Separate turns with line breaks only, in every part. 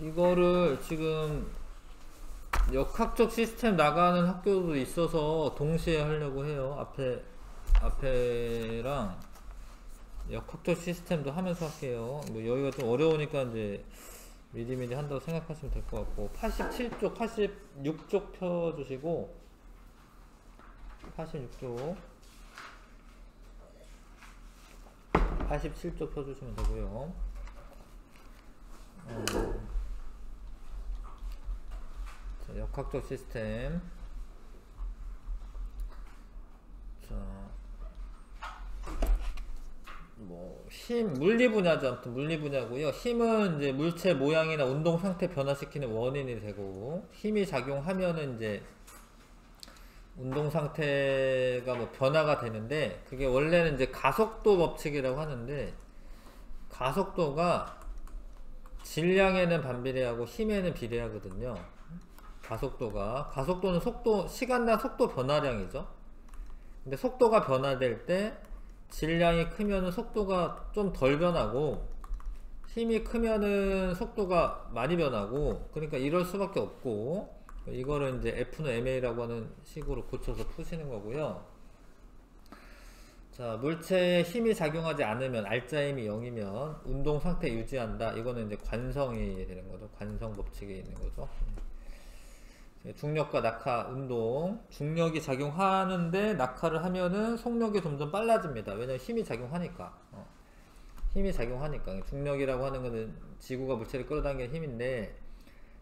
이거를 지금 역학적 시스템 나가는 학교도 있어서 동시에 하려고 해요. 앞에랑 역학적 시스템도 하면서 할게요. 뭐 여기가 좀 어려우니까 이제 미리미리 한다고 생각하시면 될 것 같고, 87쪽, 86쪽 펴주시고, 86쪽 87쪽 펴주시면 되고요. 자, 역학적 시스템. 자, 뭐 힘, 물리 분야죠. 아무튼 물리 분야고요. 힘은 이제 물체 모양이나 운동 상태 변화시키는 원인이 되고, 힘이 작용하면은 이제 운동 상태가 뭐 변화가 되는데, 그게 원래는 이제 가속도 법칙이라고 하는데, 가속도가 질량에는 반비례하고 힘에는 비례하거든요. 가속도는 속도, 시간당 속도 변화량이죠. 근데 속도가 변화될 때 질량이 크면은 속도가 좀 덜 변하고, 힘이 크면은 속도가 많이 변하고, 그러니까 이럴 수밖에 없고, 이거를 이제 F는 ma라고 하는 식으로 고쳐서 푸시는 거고요. 자, 물체에 힘이 작용하지 않으면, 알짜힘이 0이면 운동 상태 유지한다. 이거는 이제 관성이 되는 거죠. 관성 법칙에 있는 거죠. 중력과 낙하, 운동. 중력이 작용하는데 낙하를 하면은 속력이 점점 빨라집니다. 왜냐면 힘이 작용하니까. 힘이 작용하니까. 중력이라고 하는 거는 지구가 물체를 끌어당기는 힘인데,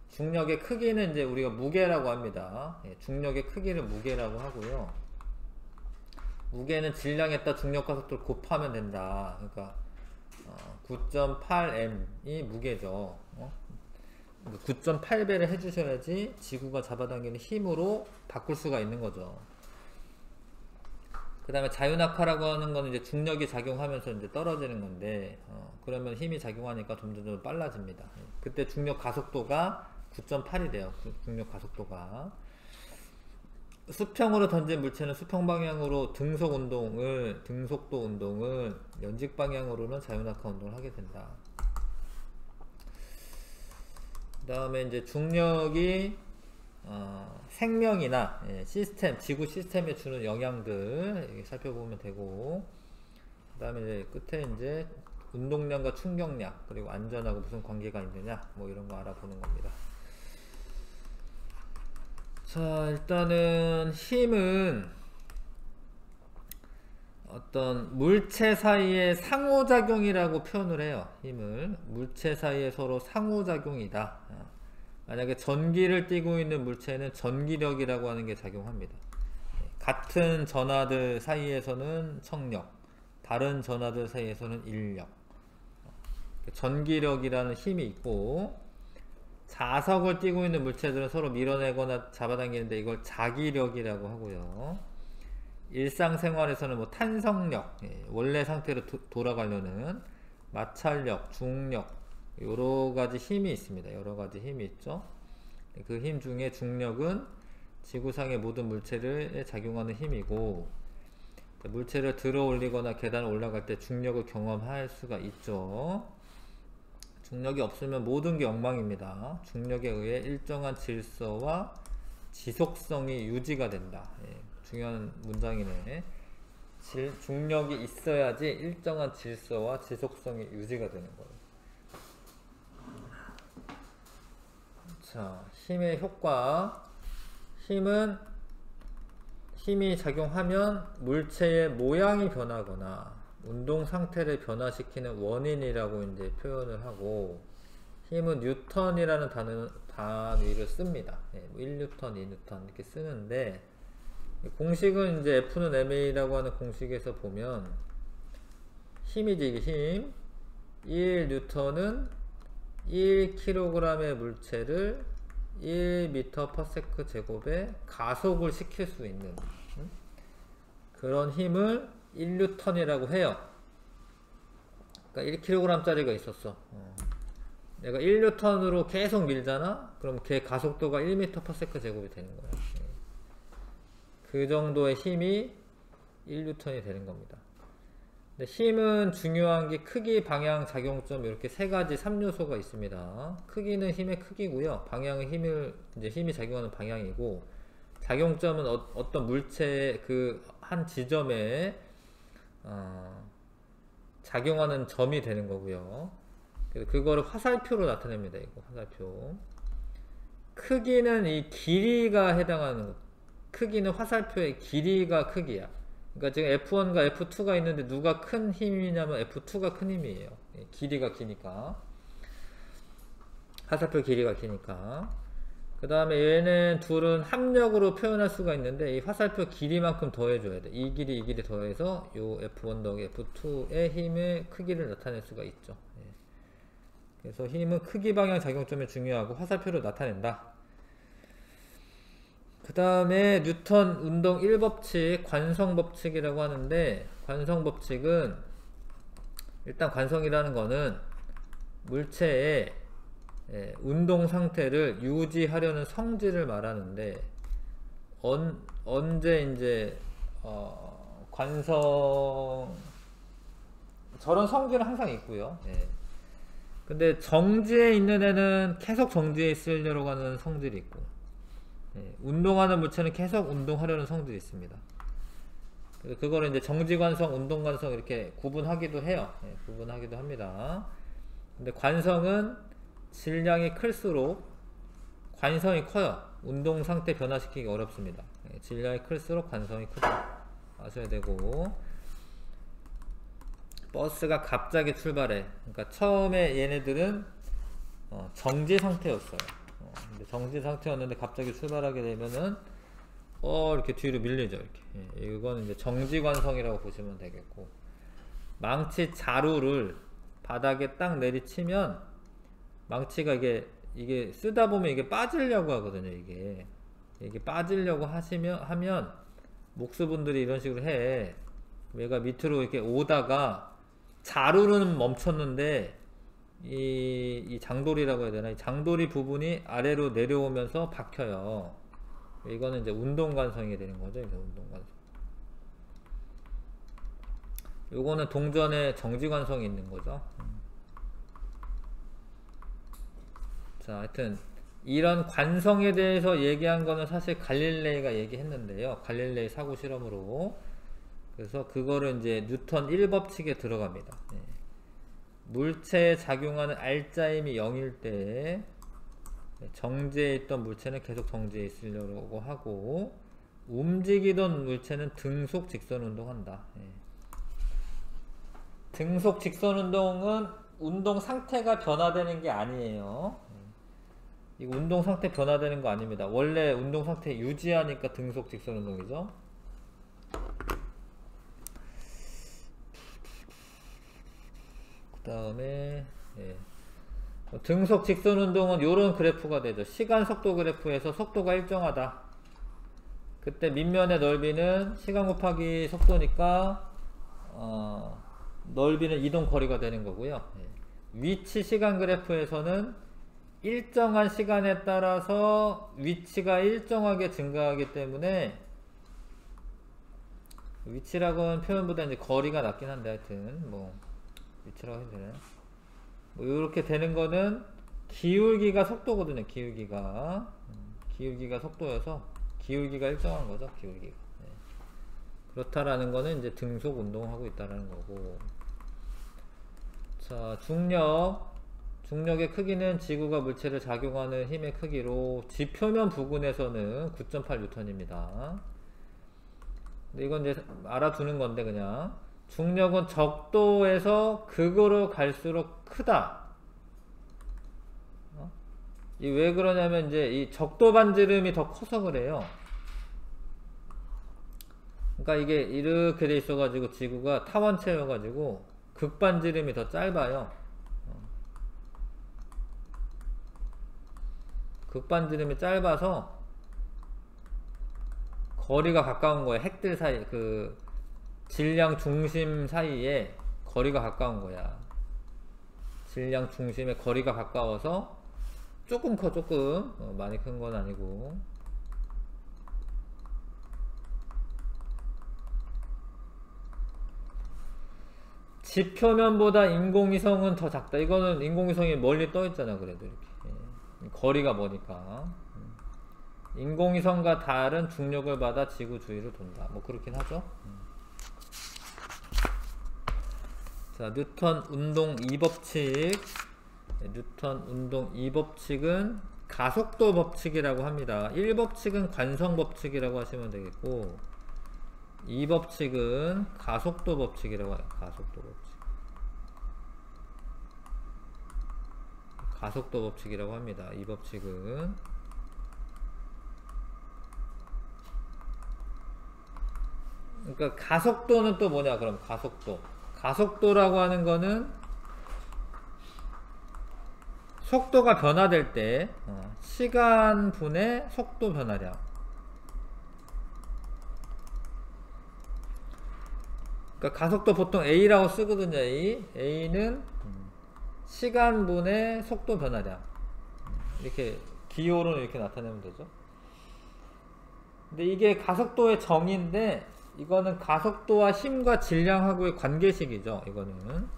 중력의 크기는 이제 우리가 무게라고 합니다. 중력의 크기를 무게라고 하고요. 무게는 질량에 따라 중력과 속도를 곱하면 된다. 그러니까 9.8m이 무게죠. 9.8배를 해주셔야지 지구가 잡아당기는 힘으로 바꿀 수가 있는 거죠. 그 다음에 자유낙하라고 하는 거는 이제 중력이 작용하면서 이제 떨어지는 건데, 그러면 힘이 작용하니까 점점 빨라집니다. 그때 중력 가속도가 9.8이 돼요. 중력 가속도가. 수평으로 던진 물체는 수평 방향으로 등속도 운동을, 연직 방향으로는 자유낙하 운동을 하게 된다. 그 다음에 이제 중력이 생명이나 시스템, 지구 시스템에 주는 영향들 살펴보면 되고, 그 다음에 이제 끝에 이제 운동량과 충격량, 그리고 안전하고 무슨 관계가 있느냐, 뭐 이런 거 알아보는 겁니다. 자, 일단은 힘은 어떤 물체 사이의 상호작용이라고 표현을 해요. 힘을 물체 사이에 서로 상호작용이다. 만약에 전기를 띠고 있는 물체는 전기력이라고 하는 게 작용합니다. 같은 전하들 사이에서는 청력, 다른 전하들 사이에서는 인력. 전기력이라는 힘이 있고, 자석을 띠고 있는 물체들은 서로 밀어내거나 잡아당기는데 이걸 자기력이라고 하고요. 일상생활에서는 뭐 탄성력, 원래 상태로 돌아가려는 마찰력, 중력, 여러가지 힘이 있습니다. 여러가지 힘이 있죠. 그 힘 중에 중력은 지구상의 모든 물체를 작용하는 힘이고, 물체를 들어 올리거나 계단을 올라갈 때 중력을 경험할 수가 있죠. 중력이 없으면 모든 게 엉망입니다. 중력에 의해 일정한 질서와 지속성이 유지가 된다. 중요한 문장이네. 중력이 있어야지 일정한 질서와 지속성이 유지가 되는 거예요. 자, 힘의 효과. 힘이 작용하면 물체의 모양이 변하거나 운동 상태를 변화시키는 원인이라고 이제 표현을 하고, 힘은 뉴턴이라는 단위를 씁니다. 1뉴턴, 2뉴턴 이렇게 쓰는데, 공식은 이제 F는 ma라고 하는 공식에서 보면, 힘이지, 이게 힘. 1뉴턴은 1kg의 물체를 1m/s 제곱에 가속을 시킬 수 있는 그런 힘을 1뉴턴이라고 해요. 그러니까 1kg 짜리가 있었어. 내가 1뉴턴으로 계속 밀잖아? 그럼 걔 가속도가 1m/s 제곱이 되는 거야. 그 정도의 힘이 1뉴턴이 되는 겁니다. 근데 힘은 중요한 게 크기, 방향, 작용점 이렇게 세 가지 3요소가 있습니다. 크기는 힘의 크기고요. 방향은 힘이 작용하는 방향이고, 작용점은 어떤 물체의 그 한 지점에 작용하는 점이 되는 거고요. 그래서 그거를 화살표로 나타냅니다. 이거 화살표. 크기는 이 길이가 해당하는 것. 크기는 화살표의 길이가 크기야. 그러니까 지금 F1과 F2가 있는데 누가 큰 힘이냐면 F2가 큰 힘이에요. 길이가 기니까. 화살표 길이가 기니까. 그 다음에 얘는 둘은 합력으로 표현할 수가 있는데 이 화살표 길이만큼 더해줘야 돼. 이 길이 더해서 요 F1 더하기 F2의 힘의 크기를 나타낼 수가 있죠. 그래서 힘은 크기, 방향, 작용점이 중요하고 화살표로 나타낸다. 그 다음에 뉴턴 운동 1법칙, 관성법칙이라고 하는데, 관성법칙은 일단 관성이라는 거는 물체의 운동 상태를 유지하려는 성질을 말하는데, 언제 이제 관성 저런 성질은 항상 있고요. 근데 정지에 있는 애는 계속 정지에 있으려고 하는 성질이 있고, 운동하는 물체는 계속 운동하려는 성질이 있습니다. 그거를 이제 정지관성, 운동관성 이렇게 구분하기도 해요. 구분하기도 합니다. 근데 관성은 질량이 클수록 관성이 커요. 운동 상태 변화시키기 어렵습니다. 질량이 클수록 관성이 크다 아셔야 되고, 버스가 갑자기 출발해. 그러니까 처음에 얘네들은 정지 상태였어요. 근데 정지 상태였는데 갑자기 출발하게 되면은 이렇게 뒤로 밀리죠. 이렇게. 이건 이제 정지관성이라고 보시면 되겠고, 망치 자루를 바닥에 딱 내리치면 망치가 이게 쓰다 보면 이게 빠지려고 하거든요. 이게 빠지려고 하면 목수분들이 이런 식으로 해. 얘가 밑으로 이렇게 오다가 자루는 멈췄는데 이 장돌이라고 해야 되나? 이 장돌이 부분이 아래로 내려오면서 박혀요. 이거는 이제 운동관성이 되는 거죠. 운동관성. 요거는 동전에 정지관성이 있는 거죠. 자, 하여튼 이런 관성에 대해서 얘기한 거는 사실 갈릴레이가 얘기했는데요. 갈릴레이 사고 실험으로. 그래서 그거를 이제 뉴턴 1법칙에 들어갑니다. 물체에 작용하는 R자임이 0일 때 정지해 있던 물체는 계속 정지해 있으려고 하고, 움직이던 물체는 등속 직선 운동한다. 등속 직선 운동은 운동 상태가 변화되는 게 아니에요. 이거 운동 상태 변화되는 거 아닙니다. 원래 운동 상태 유지하니까 등속 직선 운동이죠. 그 다음에 등속 직선 운동은 요런 그래프가 되죠. 시간 속도 그래프에서 속도가 일정하다. 그때 밑면의 넓이는 시간 곱하기 속도니까 넓이는 이동 거리가 되는 거고요. 위치 시간 그래프에서는 일정한 시간에 따라서 위치가 일정하게 증가하기 때문에, 위치라고는 표현보다 이제 거리가 낫긴 한데, 하여튼 뭐 위치라고 해도 되나요? 뭐 이렇게 되는 거는 기울기가 속도거든요. 기울기가 속도여서 기울기가 일정한 거죠. 기울기가. 그렇다라는 거는 이제 등속 운동하고 있다라는 거고. 자, 중력의 크기는 지구가 물체를 작용하는 힘의 크기로 지표면 부근에서는 9.8N입니다. 근데 이건 이제 알아두는 건데, 그냥 중력은 적도에서 극으로 갈수록 크다. 이 왜 그러냐면 이제 이 적도 반지름이 더 커서 그래요. 그러니까 이게 이렇게 돼 있어가지고 지구가 타원체여가지고 극반지름이 더 짧아요. 극반지름이 짧아서 거리가 가까운 거예요. 핵들 사이, 그 질량 중심 사이에 거리가 가까운 거야. 질량 중심의 거리가 가까워서 조금 커, 조금. 많이 큰 건 아니고. 지표면보다 인공위성은 더 작다. 이거는 인공위성이 멀리 떠 있잖아. 그래도 이렇게 거리가 머니까 인공위성과 다른 중력을 받아 지구 주위를 돈다. 뭐 그렇긴 하죠. 자, 뉴턴 운동 2법칙. 뉴턴 운동 2법칙은 가속도 법칙이라고 합니다. 1법칙은 관성 법칙이라고 하시면 되겠고, 2법칙은 가속도 법칙이라고 해요. 가속도 법칙. 가속도 법칙이라고 합니다. 2법칙은. 그러니까 가속도는 또 뭐냐? 그럼 가속도. 가속도라고 하는 거는 속도가 변화될 때 시간 분의 속도 변화량. 그러니까 가속도 보통 A라고 쓰거든요. A는 시간 분의 속도 변화량. 이렇게 기호로는 이렇게 나타내면 되죠. 근데 이게 가속도의 정의인데, 이거는 가속도와 힘과 질량하고의 관계식이죠. 이거는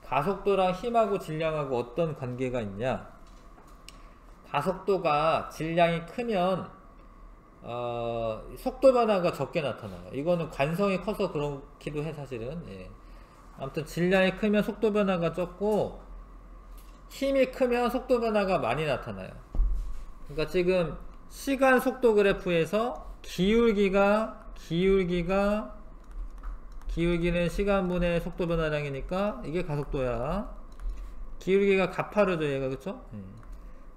가속도랑 힘하고 질량하고 어떤 관계가 있냐. 가속도가 질량이 크면 속도 변화가 적게 나타나요. 이거는 관성이 커서 그렇기도 해 사실은. 예. 아무튼 질량이 크면 속도 변화가 적고 힘이 크면 속도 변화가 많이 나타나요. 그러니까 지금 시간 속도 그래프에서 기울기는 시간분의 속도 변화량이니까 이게 가속도야. 기울기가 가파르죠, 얘가. 그쵸?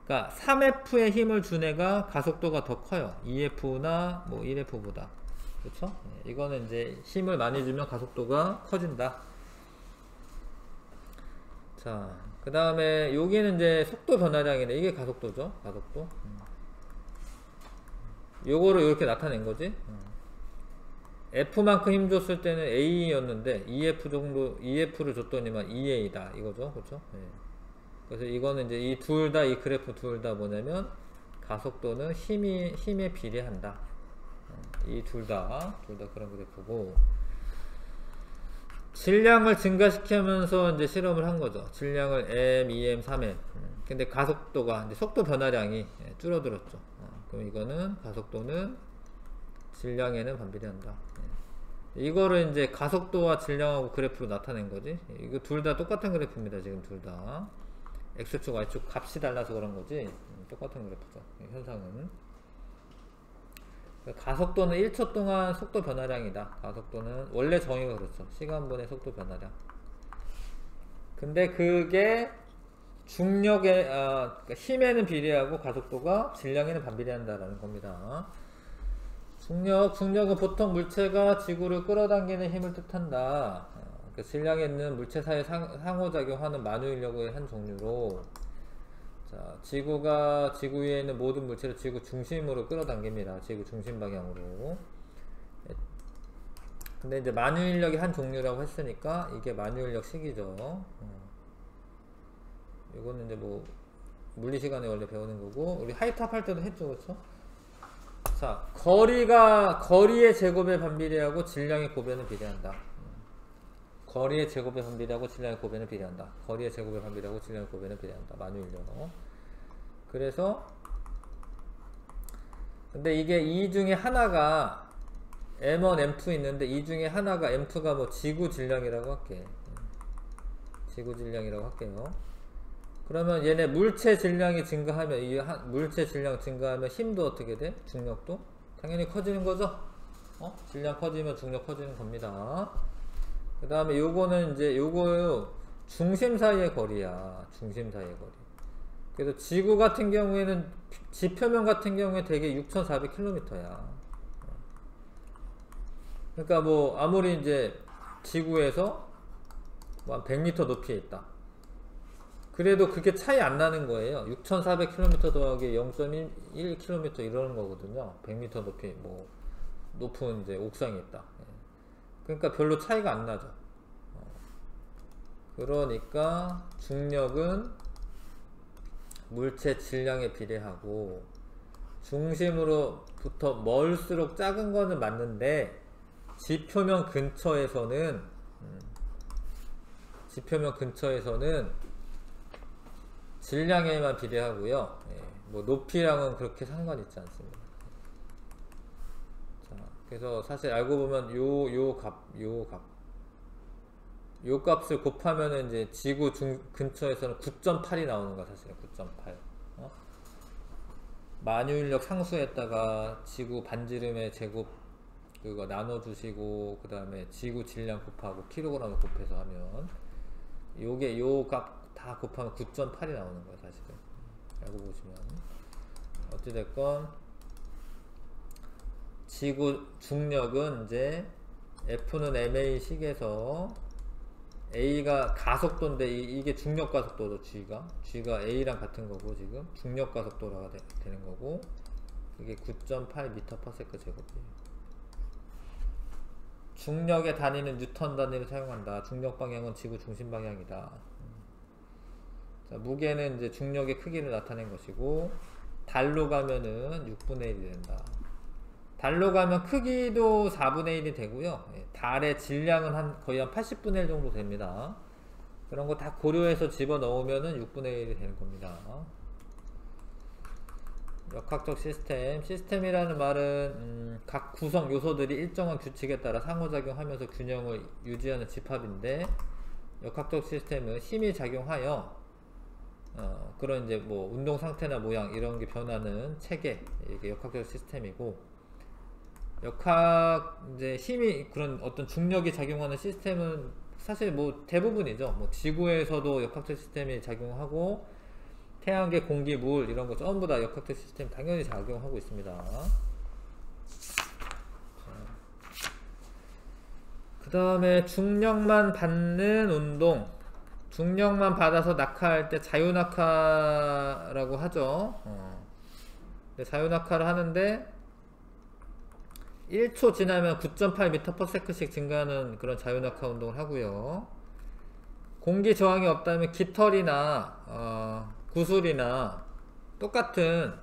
그러니까 3F의 힘을 준 애가 가속도가 더 커요. 2F나 뭐 1F보다. 그쵸? 이거는 이제 힘을 많이 주면 가속도가 커진다. 자, 그 다음에 여기는 이제 속도 변화량이네. 이게 가속도죠. 가속도. 요거를 이렇게 나타낸 거지. F만큼 힘 줬을 때는 A였는데 2F를 줬더니만 2A다 이거죠. 그렇죠? 네. 그래서 이거는 이제 이 그래프 둘 다 뭐냐면 가속도는 힘에 비례한다. 이 둘 다 그런 그래프고, 질량을 증가시키면서 이제 실험을 한 거죠. 질량을 M, 2M, 3M. 근데 가속도가 이제 속도 변화량이 줄어들었죠. 그럼 이거는 가속도는 질량에는 반비례한다. 이거를 이제 가속도와 질량하고 그래프로 나타낸 거지. 이거 둘 다 똑같은 그래프입니다. 지금 둘 다 X축, Y축 값이 달라서 그런 거지. 똑같은 그래프죠. 현상은. 가속도는 1초 동안 속도 변화량이다. 가속도는 원래 정의가 그렇죠. 시간분의 속도 변화량. 근데 그게 중력에 그러니까 힘에는 비례하고 가속도가 질량에는 반비례한다라는 겁니다. 중력은 보통 물체가 지구를 끌어당기는 힘을 뜻한다. 그러니까 질량에 있는 물체 사이 상호작용하는 만유인력의 한 종류로, 자, 지구가 지구 위에 있는 모든 물체를 지구 중심으로 끌어당깁니다. 지구 중심 방향으로. 근데 이제 만유인력의 한 종류라고 했으니까 이게 만유인력식이죠. 이거는 이제 뭐 물리 시간에 원래 배우는 거고, 우리 하이탑 할 때도 했죠, 그렇죠? 자, 거리의 제곱에 반비례하고 질량의 곱에는 비례한다. 거리의 제곱에 반비례하고 질량의 곱에는 비례한다. 거리의 제곱에 반비례하고 질량의 곱에는 비례한다. 만유인력. 그래서 근데 이게 이 중에 하나가 M1, M2 있는데 이 중에 하나가 M2가 뭐 지구 질량이라고 할게. 지구 질량이라고 할게요. 그러면 얘네 물체 질량이 증가하면, 물체 질량 증가하면 힘도 어떻게 돼? 중력도? 당연히 커지는 거죠? 질량 커지면 중력 커지는 겁니다. 그 다음에 요거는 이제 요거 중심 사이의 거리야. 중심 사이의 거리. 그래서 지구 같은 경우에는, 지표면 같은 경우에 되게 6,400km야. 그러니까 뭐 아무리 이제 지구에서 뭐 한 100m 높이에 있다. 그래도 그게 차이 안 나는 거예요. 6,400km 더하기 0.1km 이러는 거거든요. 100m 높이, 뭐 높은 이제 옥상에 있다. 그러니까 별로 차이가 안 나죠. 그러니까 중력은 물체 질량에 비례하고, 중심으로부터 멀수록 작은 거는 맞는데 지표면 근처에서는 지표면 근처에서는 질량에만 비례하고요. 예, 뭐 높이랑은 그렇게 상관이 있지 않습니다. 자, 그래서 사실 알고 보면 요 값을 곱하면은 이제 지구 근처에서는 9.8이 나오는 거야, 사실은. 9.8. 만유인력 상수에다가 지구 반지름의 제곱 그거 나눠주시고, 그 다음에 지구 질량 곱하고 킬로그램을 곱해서 하면 요게 요 값 다 곱하면 9.8이 나오는 거야, 사실은. 알고 보시면. 어찌됐건 지구 중력은 이제 F는 ma 식에서 A가 가속도인데 이게 중력 가속도죠. G가 A랑 같은 거고, 지금 중력 가속도가 되는 거고, 이게 9.8m/s 제곱이에요. 중력의 단위는 뉴턴 단위를 사용한다. 중력 방향은 지구 중심 방향이다. 자, 무게는 이제 중력의 크기를 나타낸 것이고, 달로 가면은 6분의 1이 된다. 달로 가면 크기도 4분의 1이 되고요. 달의 질량은 거의 한 80분의 1 정도 됩니다. 그런 거 다 고려해서 집어넣으면은 6분의 1이 되는 겁니다. 역학적 시스템이라는 말은 각 구성 요소들이 일정한 규칙에 따라 상호작용하면서 균형을 유지하는 집합인데, 역학적 시스템은 힘이 작용하여 그런 이제 뭐 운동 상태나 모양 이런 게 변하는 체계, 이게 역학적 시스템이고, 이제 힘이 그런 어떤 중력이 작용하는 시스템은 사실 뭐 대부분이죠. 뭐 지구에서도 역학적 시스템이 작용하고, 태양계, 공기, 물 이런 거 전부 다 역학적 시스템 당연히 작용하고 있습니다. 그 다음에 중력만 받는 운동. 중력만 받아서 낙하할 때 자유낙하라고 하죠. 자유낙하를 하는데 1초 지나면 9.8m/s씩 증가하는 그런 자유낙하 운동을 하고요. 공기 저항이 없다면 깃털이나 구슬이나 똑같은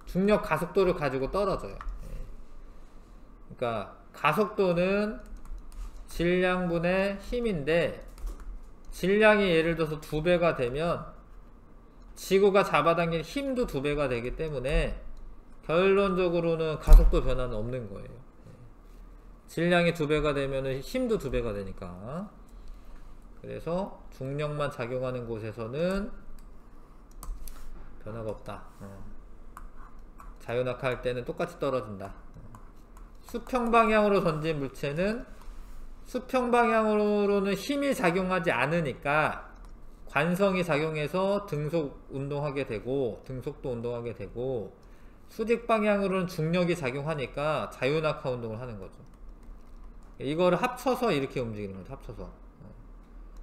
중력 가속도를 가지고 떨어져요. 그러니까 가속도는 질량분의 힘인데, 질량이 예를 들어서 2배가 되면 지구가 잡아당기는 힘도 2배가 되기 때문에 결론적으로는 가속도 변화는 없는 거예요. 질량이 2배가 되면 힘도 2배가 되니까. 그래서 중력만 작용하는 곳에서는 변화가 없다. 자유낙하 할 때는 똑같이 떨어진다. 수평 방향으로 던진 물체는 수평 방향으로는 힘이 작용하지 않으니까 관성이 작용해서 등속 운동하게 되고, 등속도 운동하게 되고, 수직 방향으로는 중력이 작용하니까 자유낙하 운동을 하는 거죠. 이거를 합쳐서 이렇게 움직이는 거죠. 합쳐서.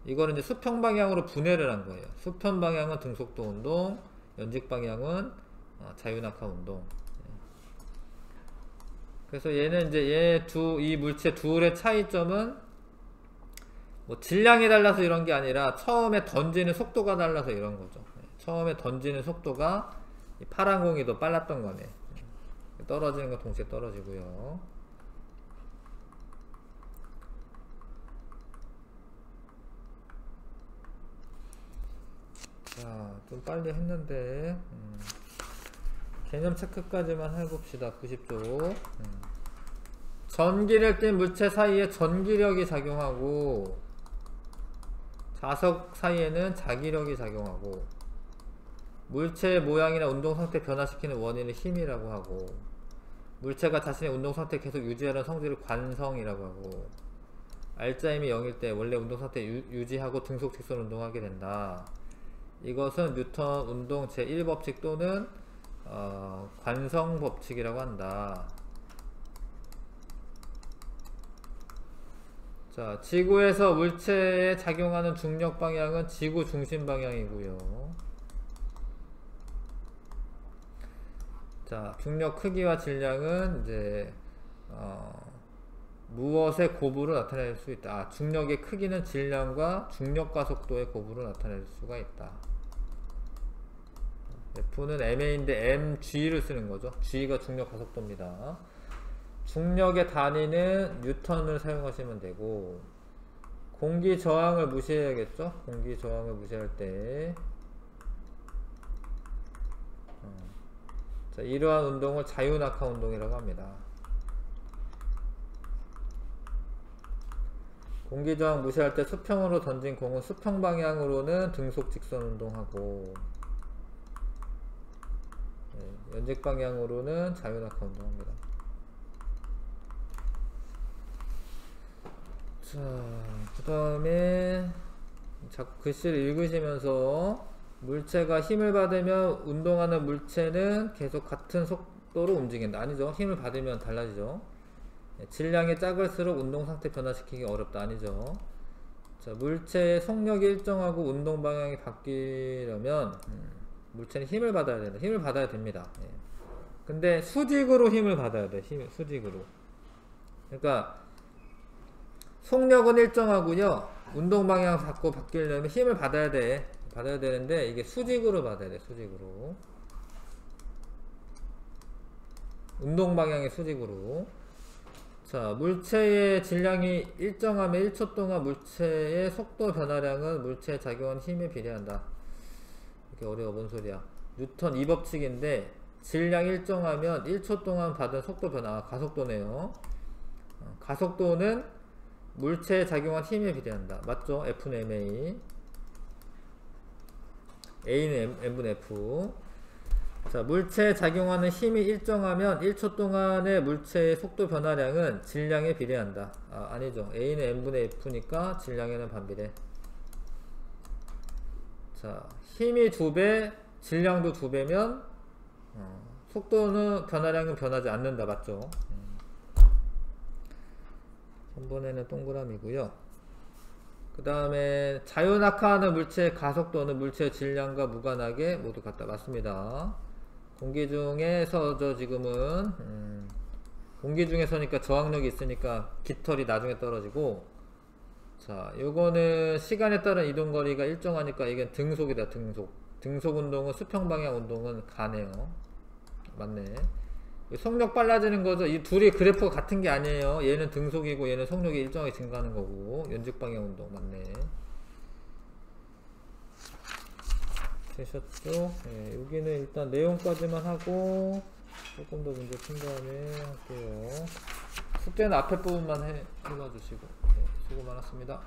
이거는 이제 수평 방향으로 분해를 한 거예요. 수평 방향은 등속도 운동, 연직 방향은 자유낙하 운동. 그래서 얘는 이제 이 물체 둘의 차이점은 뭐 질량이 달라서 이런 게 아니라 처음에 던지는 속도가 달라서 이런 거죠. 처음에 던지는 속도가 파란 공이 더 빨랐던 거네. 떨어지는 거 동시에 떨어지고요. 자, 좀 빨리 했는데 개념 체크까지만 해봅시다. 90쪽. 전기를 띤 물체 사이에 전기력이 작용하고, 자석 사이에는 자기력이 작용하고, 물체의 모양이나 운동상태 변화시키는 원인을 힘이라고 하고, 물체가 자신의 운동상태 계속 유지하는 성질을 관성이라고 하고, 알짜임이 0일 때 원래 운동상태 유지하고 등속 직선 운동하게 된다. 이것은 뉴턴 운동 제1법칙 또는 관성 법칙이라고 한다. 자, 지구에서 물체에 작용하는 중력 방향은 지구 중심 방향이고요. 자, 중력 크기와 질량은 이제 무엇의 곱으로 나타낼 수 있다. 중력의 크기는 질량과 중력 가속도의 곱으로 나타낼 수가 있다. F는 ma인데 mg를 쓰는 거죠. g가 중력 가속도입니다. 중력의 단위는 뉴턴을 사용하시면 되고, 공기 저항을 무시해야겠죠? 공기 저항을 무시할 때, 자, 이러한 운동을 자유낙하 운동이라고 합니다. 공기 저항 무시할 때 수평으로 던진 공은 수평 방향으로는 등속 직선 운동하고, 연직 방향으로는 자유낙하 운동합니다. 자, 그 다음에 자꾸 글씨를 읽으시면서 물체가 힘을 받으면 운동하는 물체는 계속 같은 속도로 움직인다. 아니죠. 힘을 받으면 달라지죠. 질량이 작을수록 운동 상태 변화시키기 어렵다. 아니죠. 자, 물체의 속력이 일정하고 운동 방향이 바뀌려면 물체는 힘을 받아야 된다. 힘을 받아야 됩니다. 근데 수직으로 힘을 받아야 돼. 수직으로. 그러니까 속력은 일정하고요. 운동 방향 자꾸 바뀌려면 힘을 받아야 돼. 받아야 되는데 이게 수직으로 받아야 돼. 수직으로. 운동 방향의 수직으로. 자, 물체의 질량이 일정하면 1초 동안 물체의 속도 변화량은 물체에 작용한 힘에 비례한다. 이렇게 어려워. 뭔 소리야. 뉴턴 2법칙인데 질량 일정하면 1초 동안 받은 속도 변화, 가속도네요. 가속도는 물체에 작용한 힘에 비례한다. 맞죠? F는 ma, A는 m분의 F. 자, 물체에 작용하는 힘이 일정하면 1초 동안의 물체의 속도 변화량은 질량에 비례한다. 아니죠. A는 m분의 F니까 질량에는 반비례. 자, 힘이 2배, 질량도 2배면 속도는 변화량은 변하지 않는다. 맞죠? 3번에는 동그라미고요. 그 다음에 자유낙하하는 물체의 가속도는 물체의 질량과 무관하게 모두 같다. 맞습니다. 공기 중에서 지금은 공기 중에서니까 저항력이 있으니까 깃털이 나중에 떨어지고, 자, 요거는 시간에 따른 이동거리가 일정하니까 이게 등속이다. 등속 운동은 수평 방향 운동은 가네요. 맞네. 속력 빨라지는 거죠. 이 둘이 그래프가 같은 게 아니에요. 얘는 등속이고 얘는 속력이 일정하게 증가하는 거고. 연직 방향 운동 맞네. 되셨죠? 네, 여기는 일단 내용까지만 하고 조금 더 문제 푼 다음에 할게요. 숙제는 앞에 부분만 해봐 주시고. 네, 수고 많았습니다.